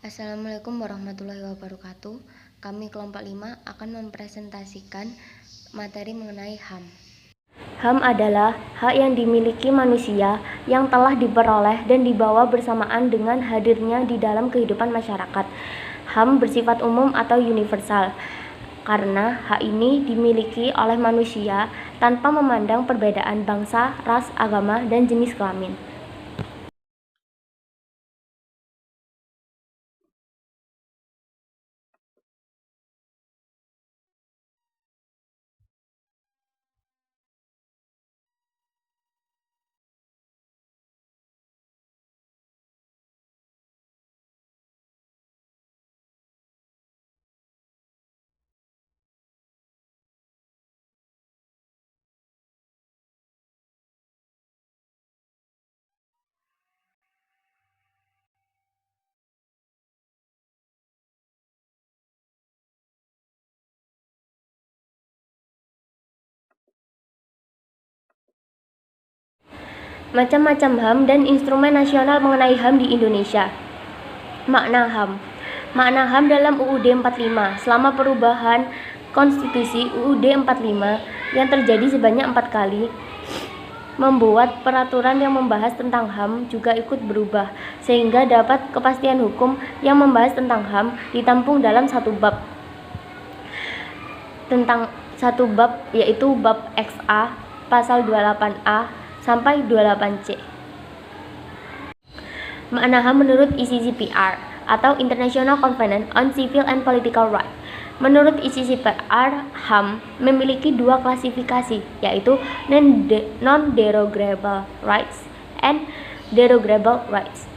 Assalamualaikum warahmatullahi wabarakatuh. Kami kelompok 5 akan mempresentasikan materi mengenai HAM. HAM adalah hak yang dimiliki manusia yang telah diperoleh dan dibawa bersamaan dengan hadirnya di dalam kehidupan masyarakat. HAM bersifat umum atau universal karena hak ini dimiliki oleh manusia tanpa memandang perbedaan bangsa, ras, agama, dan jenis kelamin. Macam-macam HAM dan instrumen nasional mengenai HAM di Indonesia. Makna HAM. Makna HAM dalam UUD 45 selama perubahan konstitusi UUD 45 yang terjadi sebanyak 4 kali membuat peraturan yang membahas tentang HAM juga ikut berubah, sehingga dapat kepastian hukum yang membahas tentang HAM ditampung dalam satu bab. Tentang satu bab yaitu bab XA pasal 28A sampai 28C. Makna HAM menurut ICCPR atau International Covenant on Civil and Political Rights. Menurut ICCPR, HAM memiliki dua klasifikasi, yaitu non-derogable rights and derogable rights.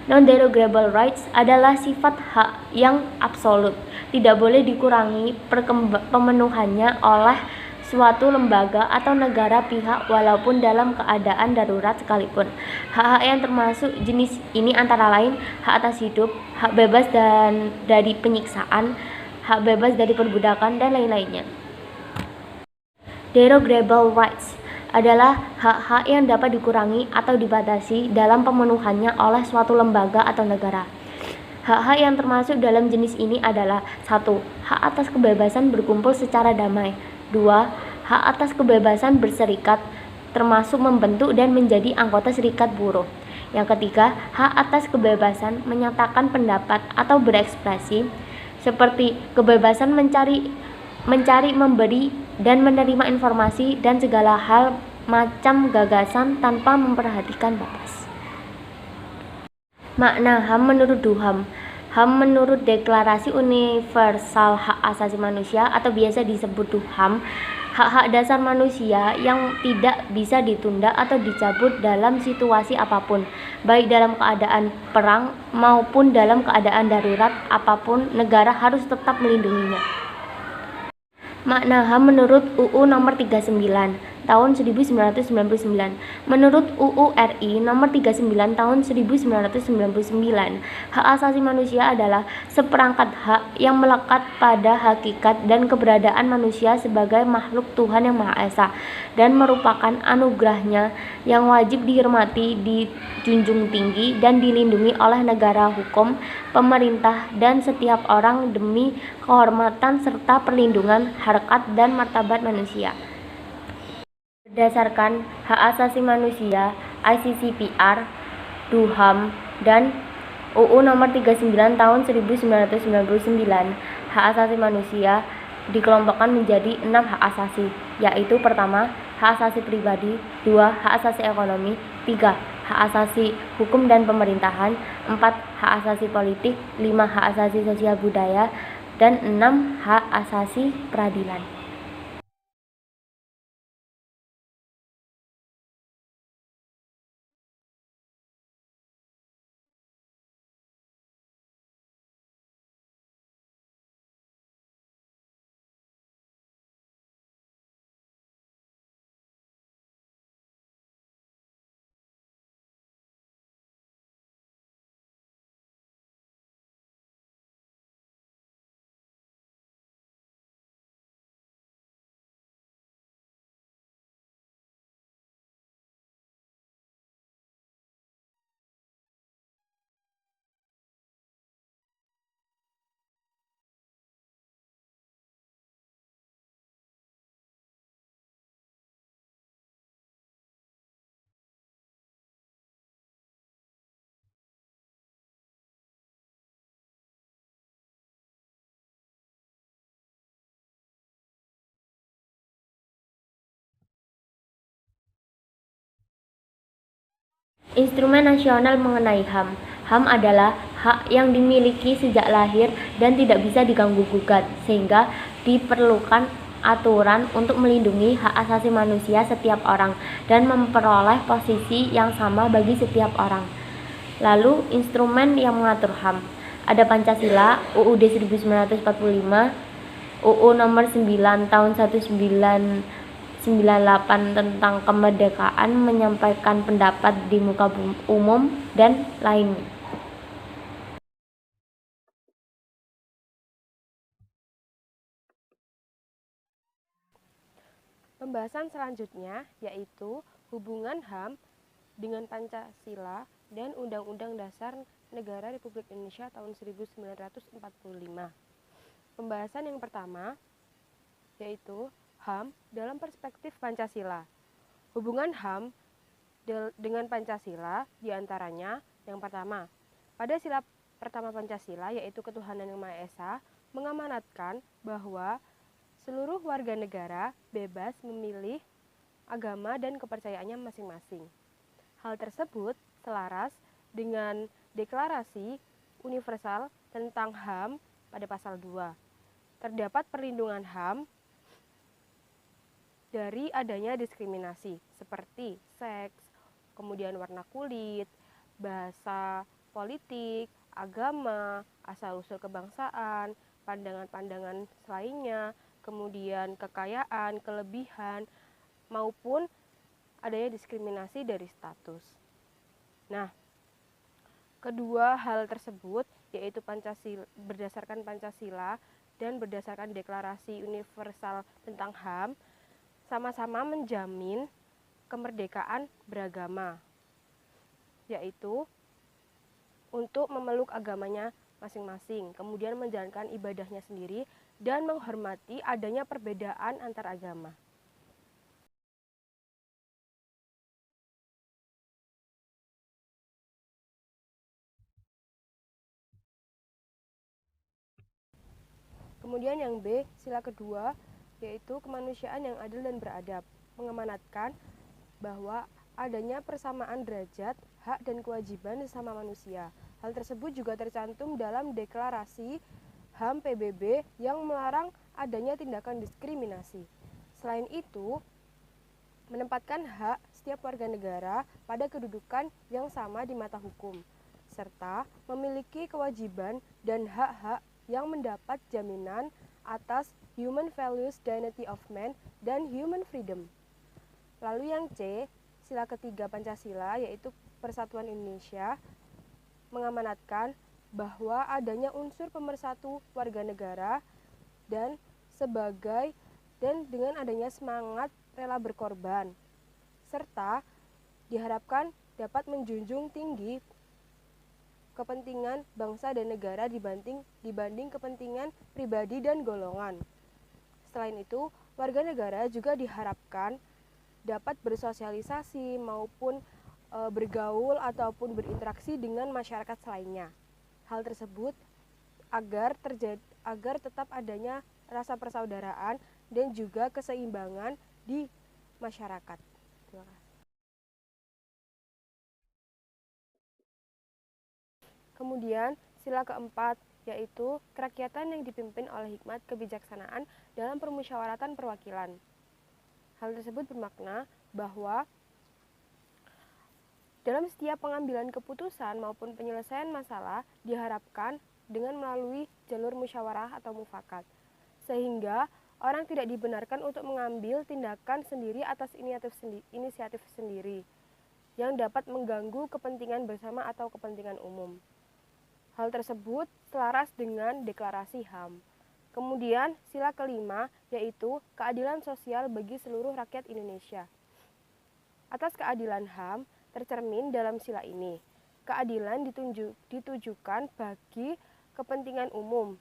Non-derogable rights adalah sifat hak yang absolut, tidak boleh dikurangi pemenuhannya oleh suatu lembaga atau negara pihak walaupun dalam keadaan darurat sekalipun. Hak-hak yang termasuk jenis ini antara lain hak atas hidup, hak bebas dari penyiksaan, hak bebas dari perbudakan, dan lain-lainnya. Derogable rights adalah hak-hak yang dapat dikurangi atau dibatasi dalam pemenuhannya oleh suatu lembaga atau negara. Hak-hak yang termasuk dalam jenis ini adalah 1. Hak atas kebebasan berkumpul secara damai. 2. Hak atas kebebasan berserikat, termasuk membentuk dan menjadi anggota serikat buruh. Yang ketiga, hak atas kebebasan menyatakan pendapat atau berekspresi, seperti kebebasan mencari, memberi, dan menerima informasi dan segala hal macam gagasan tanpa memperhatikan batas. Makna HAM menurut DUHAM. HAM menurut Deklarasi Universal Hak Asasi Manusia atau biasa disebut DUHAM, hak-hak dasar manusia yang tidak bisa ditunda atau dicabut dalam situasi apapun, baik dalam keadaan perang maupun dalam keadaan darurat apapun, negara harus tetap melindunginya. Makna HAM menurut UU Nomor 39 Tahun 1999. Menurut UU RI Nomor 39 Tahun 1999, hak asasi manusia adalah seperangkat hak yang melekat pada hakikat dan keberadaan manusia sebagai makhluk Tuhan Yang Maha Esa dan merupakan anugerahnya yang wajib dihormati, dijunjung tinggi, dan dilindungi oleh negara hukum, pemerintah, dan setiap orang demi kehormatan serta perlindungan harkat dan martabat manusia. Berdasarkan hak asasi manusia, ICCPR, DUHAM, dan UU Nomor 39 Tahun 1999, hak asasi manusia dikelompokkan menjadi 6 hak asasi, yaitu pertama, hak asasi pribadi, 2. hak asasi ekonomi, 3. hak asasi hukum dan pemerintahan, 4. hak asasi politik, 5. hak asasi sosial budaya, dan 6. hak asasi peradilan. Instrumen nasional mengenai HAM. HAM adalah hak yang dimiliki sejak lahir dan tidak bisa diganggu-gugat, sehingga diperlukan aturan untuk melindungi hak asasi manusia setiap orang dan memperoleh posisi yang sama bagi setiap orang. Lalu, instrumen yang mengatur HAM. Ada Pancasila, UUD 1945, UU nomor 9 tahun 1998 tentang kemerdekaan menyampaikan pendapat di muka umum, dan lainnya. Pembahasan selanjutnya yaitu hubungan HAM dengan Pancasila dan Undang-Undang Dasar Negara Republik Indonesia tahun 1945. Pembahasan yang pertama yaitu HAM dalam perspektif Pancasila. Hubungan HAM dengan Pancasila diantaranya yang pertama, pada sila pertama Pancasila yaitu ketuhanan yang Maha Esa mengamanatkan bahwa seluruh warga negara bebas memilih agama dan kepercayaannya masing-masing. Hal tersebut selaras dengan Deklarasi Universal tentang HAM pada pasal 2. Terdapat perlindungan HAM dari adanya diskriminasi seperti seks, kemudian warna kulit, bahasa politik, agama, asal-usul kebangsaan, pandangan-pandangan lainnya, kemudian kekayaan, kelebihan, maupun adanya diskriminasi dari status. Nah, kedua hal tersebut yaitu berdasarkan Pancasila dan berdasarkan Deklarasi Universal tentang HAM sama-sama menjamin kemerdekaan beragama, yaitu untuk memeluk agamanya masing-masing, kemudian menjalankan ibadahnya sendiri dan menghormati adanya perbedaan antar agama. Kemudian yang B, sila kedua, yaitu kemanusiaan yang adil dan beradab, mengamanatkan bahwa adanya persamaan derajat, hak dan kewajiban sesama manusia. Hal tersebut juga tercantum dalam Deklarasi HAM PBB yang melarang adanya tindakan diskriminasi. Selain itu, menempatkan hak setiap warga negara pada kedudukan yang sama di mata hukum, serta memiliki kewajiban dan hak-hak yang mendapat jaminan atas human values, dignity of man, dan human freedom. Lalu yang C, sila ketiga Pancasila, yaitu Persatuan Indonesia, mengamanatkan bahwa adanya unsur pemersatu warga negara dan dengan adanya semangat rela berkorban, serta diharapkan dapat menjunjung tinggi kepentingan bangsa dan negara dibanding kepentingan pribadi dan golongan. Selain itu, warga negara juga diharapkan dapat bersosialisasi maupun bergaul ataupun berinteraksi dengan masyarakat lainnya. Hal tersebut agar tetap adanya rasa persaudaraan dan juga keseimbangan di masyarakat. Terima kasih. Kemudian sila keempat yaitu kerakyatan yang dipimpin oleh hikmat kebijaksanaan dalam permusyawaratan perwakilan. Hal tersebut bermakna bahwa dalam setiap pengambilan keputusan maupun penyelesaian masalah diharapkan dengan melalui jalur musyawarah atau mufakat, sehingga orang tidak dibenarkan untuk mengambil tindakan sendiri atas inisiatif sendiri yang dapat mengganggu kepentingan bersama atau kepentingan umum. Hal tersebut selaras dengan Deklarasi HAM. Kemudian sila kelima yaitu keadilan sosial bagi seluruh rakyat Indonesia. Atas keadilan HAM tercermin dalam sila ini. Keadilan ditujukan bagi kepentingan umum.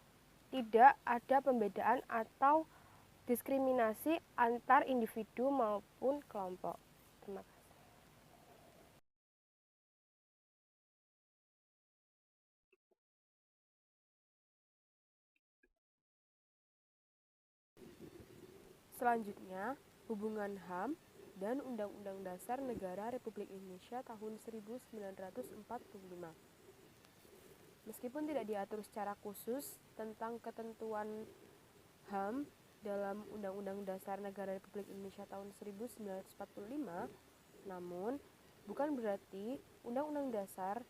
Tidak ada pembedaan atau diskriminasi antar individu maupun kelompok. Terima kasih. Selanjutnya, hubungan HAM dan Undang-Undang Dasar Negara Republik Indonesia tahun 1945. Meskipun tidak diatur secara khusus tentang ketentuan HAM dalam Undang-Undang Dasar Negara Republik Indonesia tahun 1945, namun bukan berarti Undang-Undang Dasar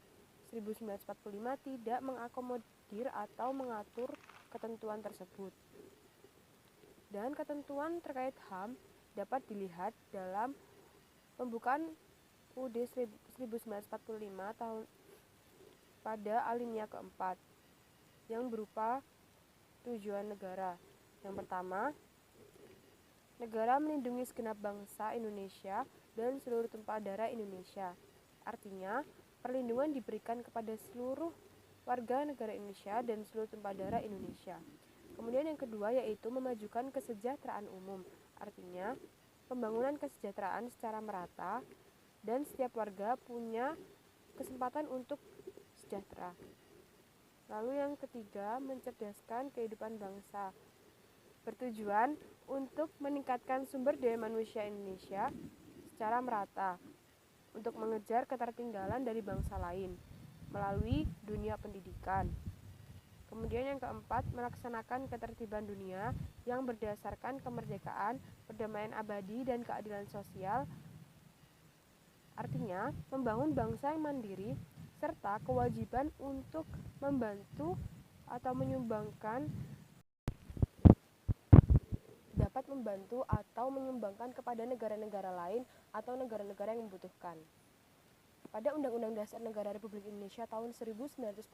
1945 tidak mengakomodir atau mengatur ketentuan tersebut. Dan ketentuan terkait HAM dapat dilihat dalam pembukaan UUD 1945 tahun pada alinea keempat yang berupa tujuan negara. Yang pertama, negara melindungi segenap bangsa Indonesia dan seluruh tumpah darah Indonesia. Artinya, perlindungan diberikan kepada seluruh warga negara Indonesia dan seluruh tumpah darah Indonesia. Kemudian yang kedua yaitu memajukan kesejahteraan umum. Artinya, pembangunan kesejahteraan secara merata dan setiap warga punya kesempatan untuk sejahtera. Lalu yang ketiga, mencerdaskan kehidupan bangsa. Bertujuan untuk meningkatkan sumber daya manusia Indonesia secara merata untuk mengejar ketertinggalan dari bangsa lain melalui dunia pendidikan. Kemudian yang keempat, melaksanakan ketertiban dunia yang berdasarkan kemerdekaan, perdamaian abadi, dan keadilan sosial. Artinya, membangun bangsa yang mandiri serta kewajiban untuk membantu atau menyumbangkan kepada negara-negara lain atau negara-negara yang membutuhkan. Pada Undang-Undang Dasar Negara Republik Indonesia tahun 1945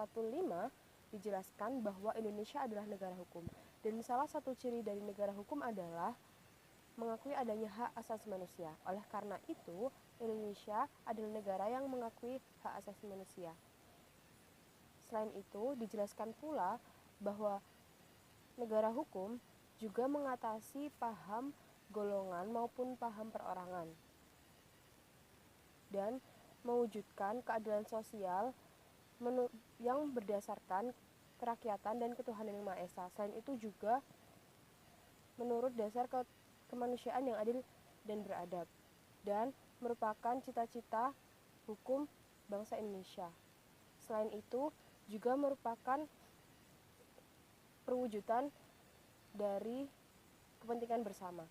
dijelaskan bahwa Indonesia adalah negara hukum, dan salah satu ciri dari negara hukum adalah mengakui adanya hak asasi manusia. Oleh karena itu, Indonesia adalah negara yang mengakui hak asasi manusia. Selain itu, dijelaskan pula bahwa negara hukum juga mengatasi paham golongan maupun paham perorangan dan mewujudkan keadilan sosial yang berdasarkan kerakyatan dan ketuhanan yang Maha Esa. Selain itu juga menurut dasar kemanusiaan yang adil dan beradab, dan merupakan cita-cita hukum bangsa Indonesia. Selain itu juga merupakan perwujudan dari kepentingan bersama.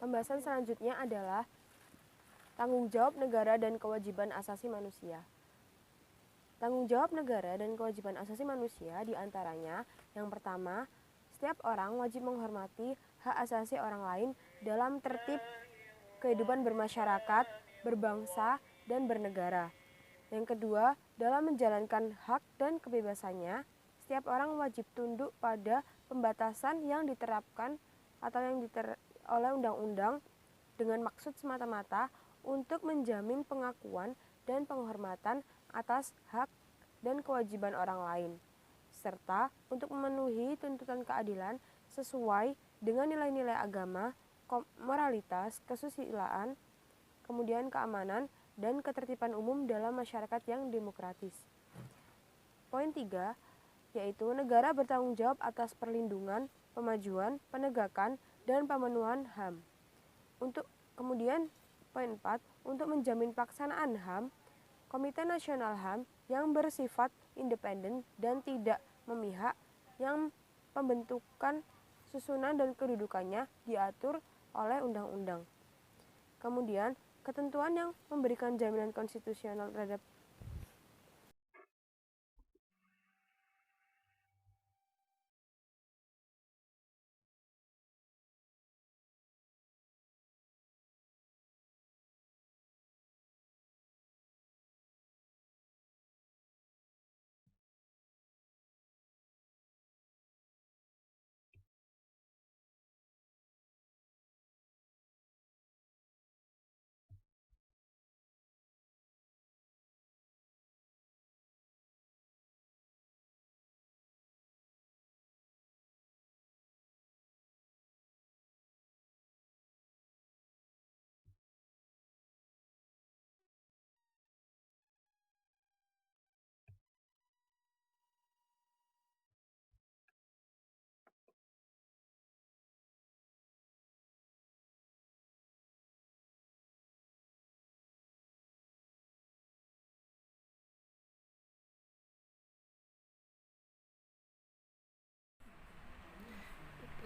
Pembahasan selanjutnya adalah tanggung jawab negara dan kewajiban asasi manusia. Tanggung jawab negara dan kewajiban asasi manusia diantaranya, yang pertama, setiap orang wajib menghormati hak asasi orang lain dalam tertib kehidupan bermasyarakat, berbangsa, dan bernegara. Yang kedua, dalam menjalankan hak dan kebebasannya, setiap orang wajib tunduk pada pembatasan yang diterapkan atau oleh undang-undang dengan maksud semata-mata untuk menjamin pengakuan dan penghormatan atas hak dan kewajiban orang lain, serta untuk memenuhi tuntutan keadilan sesuai dengan nilai-nilai agama, moralitas, kesusilaan, kemudian keamanan, dan ketertiban umum dalam masyarakat yang demokratis. Poin 3, yaitu negara bertanggung jawab atas perlindungan, pemajuan, penegakan, dan pemenuhan HAM. Kemudian poin 4, untuk menjamin pelaksanaan HAM, Komite Nasional HAM yang bersifat independen dan tidak memihak, yang pembentukan, susunan, dan kedudukannya diatur oleh undang-undang. Kemudian, ketentuan yang memberikan jaminan konstitusional terhadap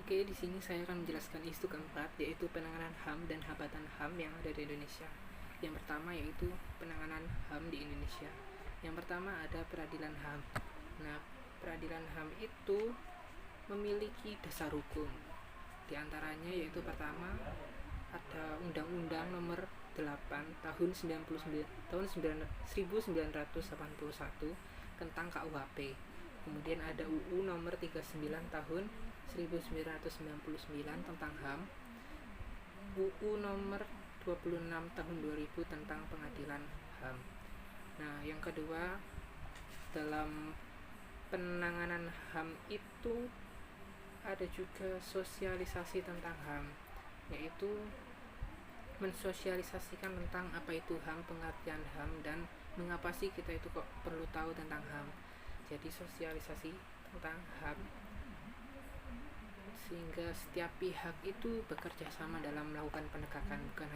Oke, di sini saya akan menjelaskan isu keempat, yaitu penanganan HAM dan hambatan HAM yang ada di Indonesia. Yang pertama yaitu penanganan HAM di Indonesia. Yang pertama ada peradilan HAM. Nah, peradilan HAM itu memiliki dasar hukum. Di antaranya yaitu pertama ada Undang-Undang Nomor 8 tahun 1981 tentang KUHP. Kemudian ada UU Nomor 39 tahun 1999 tentang HAM, UU Nomor 26 tahun 2000 tentang Pengadilan HAM. Nah, yang kedua, dalam penanganan HAM itu ada juga sosialisasi tentang HAM, yaitu mensosialisasikan tentang apa itu HAM, pengertian HAM, dan mengapa sih kita itu kok perlu tahu tentang HAM. Jadi sosialisasi tentang HAM sehingga setiap pihak itu bekerja sama dalam melakukan penegakan, bukan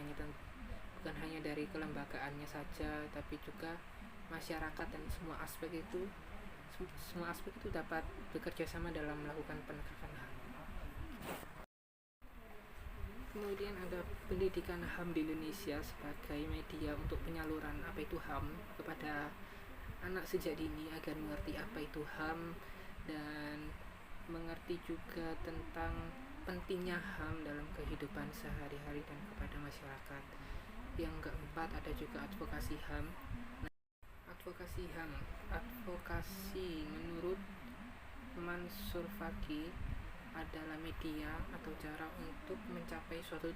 hanya dari kelembagaannya saja, tapi juga masyarakat dan semua aspek itu dapat bekerja sama dalam melakukan penegakan HAM. Kemudian ada pendidikan HAM di Indonesia sebagai media untuk penyaluran apa itu HAM kepada anak sejak dini agar mengerti apa itu HAM dan mengerti juga tentang pentingnya HAM dalam kehidupan sehari-hari dan kepada masyarakat. Yang keempat ada juga advokasi HAM. Advokasi HAM, advokasi menurut Mansur Faki adalah media atau cara untuk mencapai suatu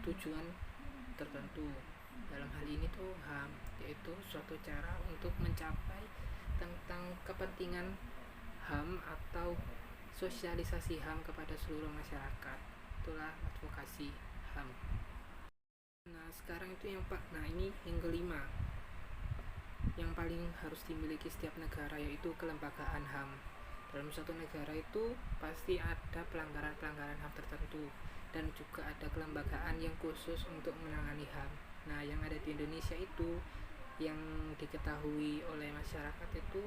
tujuan tertentu. Dalam hal ini tuh HAM, yaitu suatu cara untuk mencapai tentang kepentingan HAM atau sosialisasi HAM kepada seluruh masyarakat. Itulah advokasi HAM. Nah, sekarang itu ini yang kelima, yang paling harus dimiliki setiap negara, yaitu kelembagaan HAM. Dalam suatu negara itu pasti ada pelanggaran-pelanggaran HAM tertentu dan juga ada kelembagaan yang khusus untuk menangani HAM. Nah, yang ada di Indonesia itu yang diketahui oleh masyarakat itu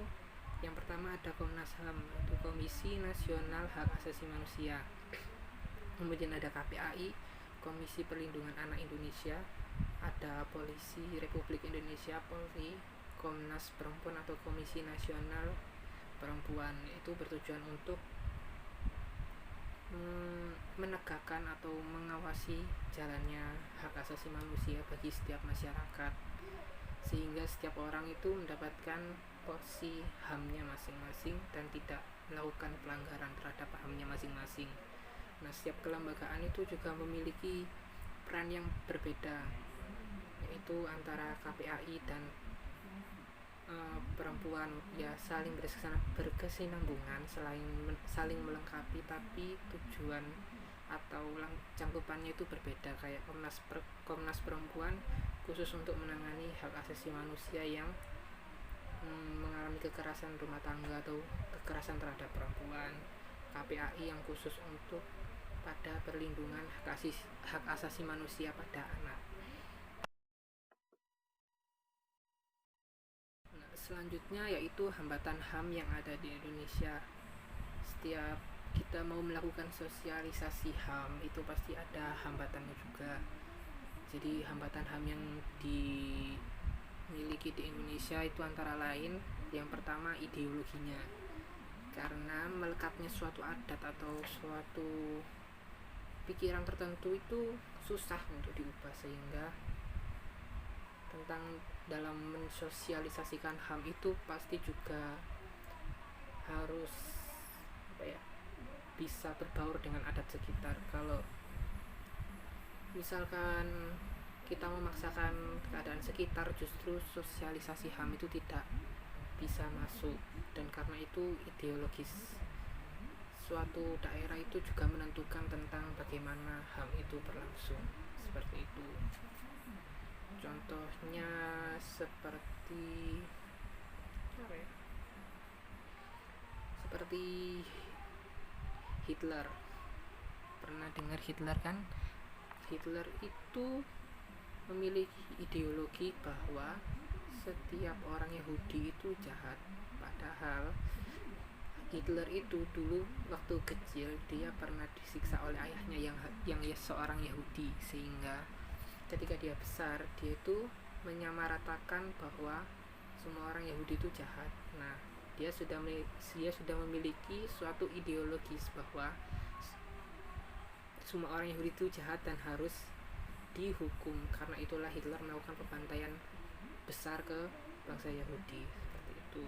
yang pertama ada Komnas HAM, itu Komisi Nasional Hak Asasi Manusia. Kemudian ada KPAI, Komisi Perlindungan Anak Indonesia, ada Polisi Republik Indonesia, Polri, Komnas Perempuan atau Komisi Nasional Perempuan, itu bertujuan untuk menegakkan atau mengawasi jalannya hak asasi manusia bagi setiap masyarakat, sehingga setiap orang itu mendapatkan porsi HAM-nya masing-masing dan tidak melakukan pelanggaran terhadap HAM-nya masing-masing. Nah, setiap kelembagaan itu juga memiliki peran yang berbeda, yaitu antara KPAI dan perempuan ya saling berkesinambungan, saling melengkapi, tapi tujuan atau cangkupannya itu berbeda. Kayak Komnas Perempuan khusus untuk menangani hak asasi manusia yang mengalami kekerasan rumah tangga atau kekerasan terhadap perempuan. KPAI yang khusus untuk pada perlindungan hak asasi manusia pada anak. Nah, selanjutnya yaitu hambatan HAM yang ada di Indonesia. Setiap kita mau melakukan sosialisasi HAM itu pasti ada hambatannya juga. Jadi hambatan HAM yang dimiliki di Indonesia itu antara lain, yang pertama ideologinya, karena melekatnya suatu adat atau suatu pikiran tertentu itu susah untuk diubah, sehingga tentang dalam mensosialisasikan HAM itu pasti juga harus bisa berbaur dengan adat sekitar. Kalau misalkan kita memaksakan keadaan sekitar, justru sosialisasi HAM itu tidak bisa masuk, dan karena itu ideologis suatu daerah itu juga menentukan tentang bagaimana HAM itu berlangsung, seperti itu. Contohnya seperti Hitler. Pernah dengar Hitler kan? Hitler itu memiliki ideologi bahwa setiap orang Yahudi itu jahat, padahal Hitler itu dulu waktu kecil dia pernah disiksa oleh ayahnya yang seorang Yahudi, sehingga ketika dia besar dia itu menyamaratakan bahwa semua orang Yahudi itu jahat. Nah, dia sudah memiliki suatu ideologis bahwa semua orang Yahudi itu jahat dan harus dihukum. Karena itulah Hitler melakukan pembantaian besar ke bangsa Yahudi seperti itu.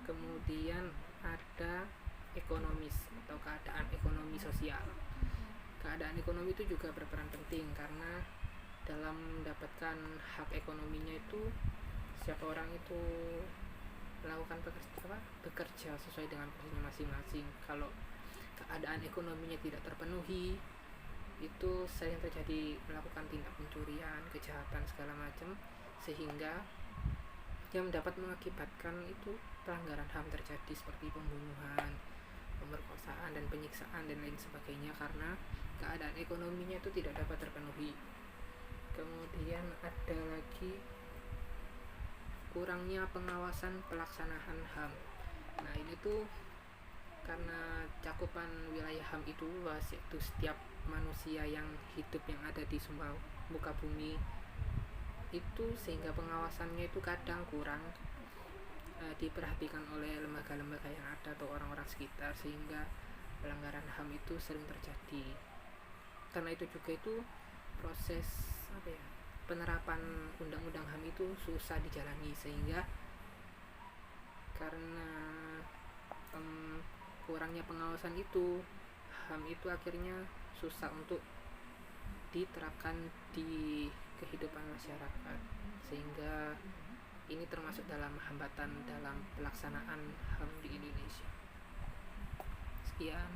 Kemudian ada ekonomis atau keadaan ekonomi sosial. Keadaan ekonomi itu juga berperan penting karena dalam mendapatkan hak ekonominya itu setiap orang itu melakukan bekerja sesuai dengan posisinya masing-masing. Kalau keadaan ekonominya tidak terpenuhi, itu sering terjadi melakukan tindak pencurian, kejahatan segala macam, sehingga yang dapat mengakibatkan itu pelanggaran HAM terjadi seperti pembunuhan, pemerkosaan dan penyiksaan dan lain sebagainya karena keadaan ekonominya itu tidak dapat terpenuhi. Kemudian ada lagi kurangnya pengawasan pelaksanaan HAM. Nah, ini tuh karena cakupan wilayah HAM itu luas, yaitu setiap manusia yang hidup yang ada di semua muka bumi itu, sehingga pengawasannya itu kadang kurang diperhatikan oleh lembaga-lembaga yang ada atau orang-orang sekitar, sehingga pelanggaran HAM itu sering terjadi. Karena itu juga itu proses penerapan undang-undang HAM itu susah dijalani, sehingga karena kurangnya pengawasan itu HAM itu akhirnya susah untuk diterapkan di kehidupan masyarakat, sehingga ini termasuk dalam hambatan dalam pelaksanaan HAM di Indonesia. Sekian.